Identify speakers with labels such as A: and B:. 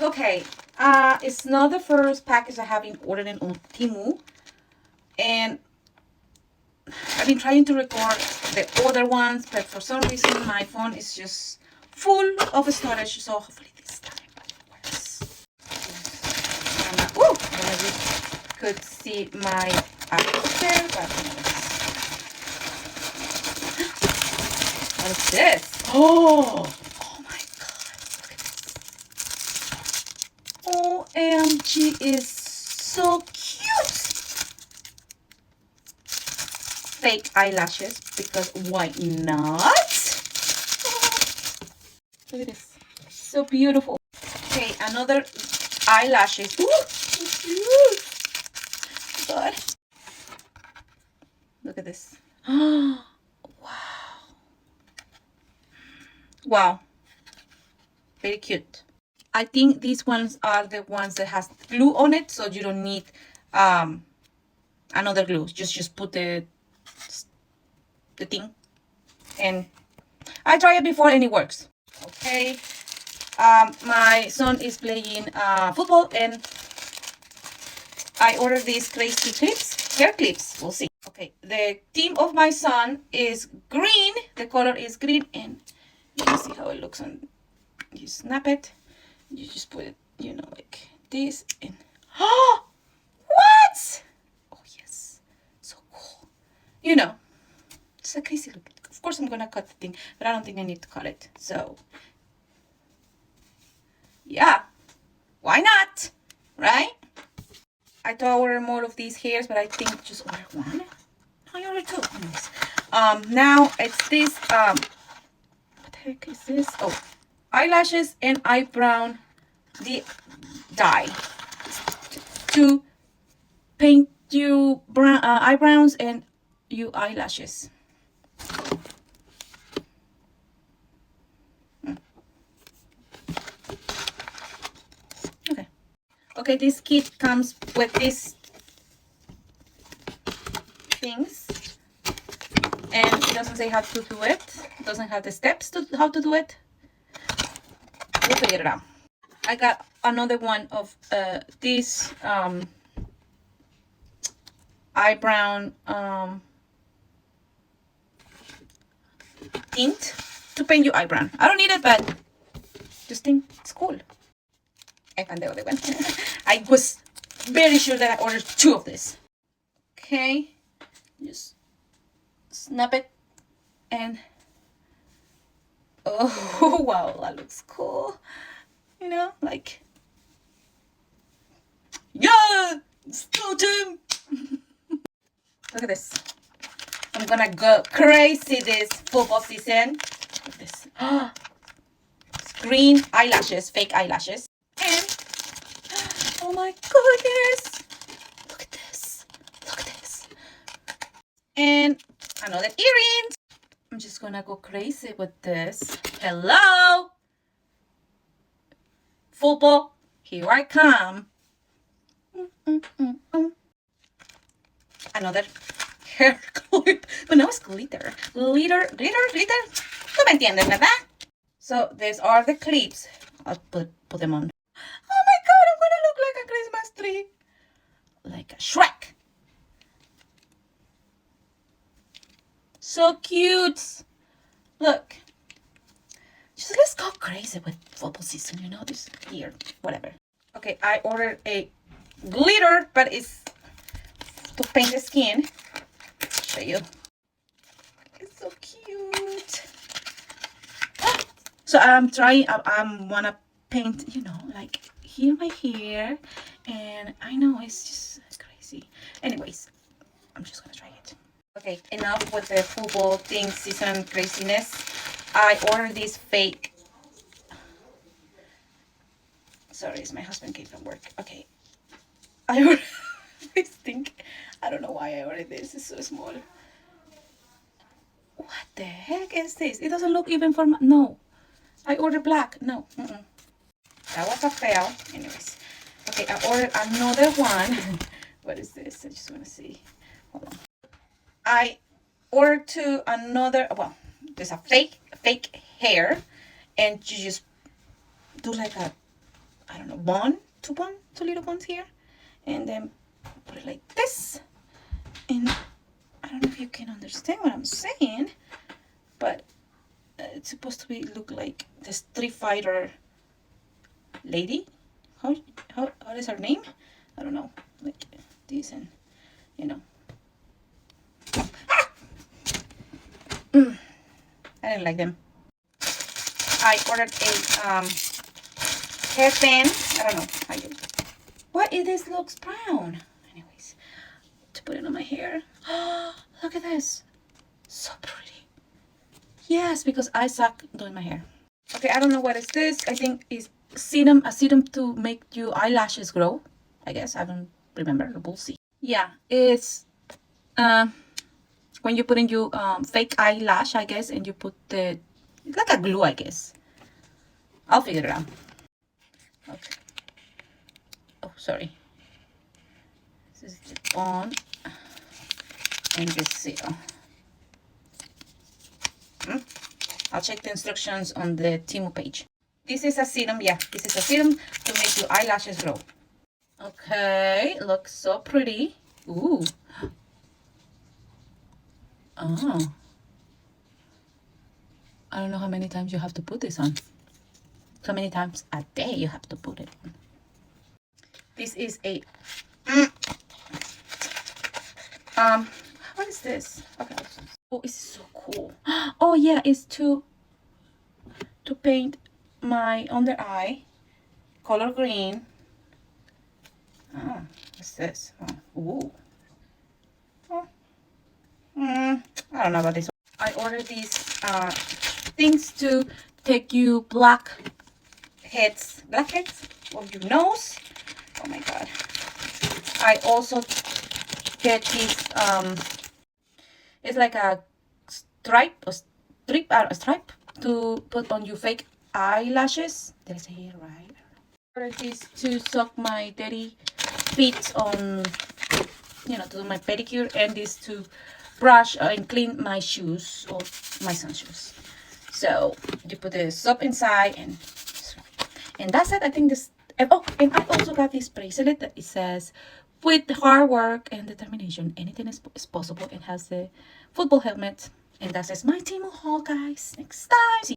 A: Okay, it's not the first package I have been ordering on Temu, and I've been trying to record the other ones, but for some reason my phone is just full of storage, so hopefully this time it works. I don't know if you could see my there, but what is this? Oh my god, look at this. OMG, is so cute. Fake eyelashes, because why not? Look at this, so beautiful. Okay, another eyelashes. Ooh, so cute. God, look at this. Wow, wow, very cute. I think these ones are the ones that has glue on it, so you don't need another glue. Just put the thing, and I tried it before and it works. Okay, my son is playing football, and I ordered these crazy clips, hair clips. We'll see. Okay, the theme of my son is green. The color is green, and you can see how it looks on. You snap it, you just put it, you know, like this, and oh, what? Oh yes, so cool. You know, it's a crazy look. Of course, I'm gonna cut the thing, but I don't think I need to cut it. So, yeah, why not? Right? I thought I ordered more of these hairs, but I think just order one. I ordered two. Anyways, now it's this. What the heck is this? Oh, eyelashes and eyebrow dye to paint you brown eyebrows and you eyelashes. Okay, this kit comes with these things, and it doesn't say how to do it. It doesn't have the steps to how to do it. We'll figure it out. I got another one of this eyebrow tint to paint your eyebrow. I don't need it, but just think it's cool. I found the other one. I was very sure that I ordered two of this. Okay, just snap it, and oh wow, that looks cool. You know, like, yeah, start him. Look at this. I'm gonna go crazy this football season. Look at this. Green eyelashes, fake eyelashes. And oh my goodness, look at this. Look at this. And another earrings. I'm just gonna go crazy with this. Hello, football, here I come. Another hair clip, but now it's glitter. Glitter. No me entienden, ¿verdad? So these are the clips. I'll put them on. Oh my god, I'm gonna look like a Christmas tree. Like a Shrek. So cute. Look. Just let's go crazy with football season, you know, this year, whatever. Okay, I ordered a glitter, but it's to paint the skin. Show you. It's so cute. So I'm trying, I wanna paint, you know, like here my hair, and I know it's just crazy. Anyways, I'm just gonna try it. Okay, enough with the football thing season craziness. I ordered this fake. Sorry, it's my husband came from work. Okay, I ordered this thing. I don't know why I ordered this. It's so small. What the heck is this? It doesn't look even for my, no. I ordered black. No. That was a fail. Anyways. Okay, I ordered another one. What is this? I just want to see. Hold on. I ordered another, well, there's a fake hair, and you just do like a I don't know, two little buns here, and then put it like this. And I don't know if you can understand what I'm saying, but it's supposed to be look like the Street Fighter lady. What is her name? I don't know, like this, and you know. I didn't like them. I ordered a hairband. I don't know how you. What is this? Looks brown. Anyways, to put it on my hair. Look at this. So pretty. Yes, because I suck doing my hair. Okay, I don't know what is this. I think it's a serum to make your eyelashes grow. I guess I don't remember. We'll see. Yeah, it's when you put in your fake eyelash, I guess, and you put it's like a glue, I guess. I'll figure it out. Okay. Oh, sorry. This is the on and this seal. I'll check the instructions on the Temu page. This is a serum, yeah. This is a serum to make your eyelashes grow. Okay, looks so pretty. Ooh. Oh. I don't know how many times you have to put this on. So many times a day you have to put it on. This is a what is this? Okay. Oh, it's so cool. Oh yeah, it's to paint my under eye color green. Oh, what's this? Oh, ooh. Oh. I don't know about this. I ordered these things to take you blackheads of your nose. Oh my god. I also get this it's like a stripe to put on your fake eyelashes. Did I say it right? I ordered this to soak my dirty feet on, you know, to do my pedicure, and this to brush and clean my shoes, or my son's shoes. So you put the soap inside, and that's it. I think this. Oh, and I also got this bracelet that it says, "With hard work and determination, anything is possible." It has the football helmet, and that says my Temu haul, guys. Next time. See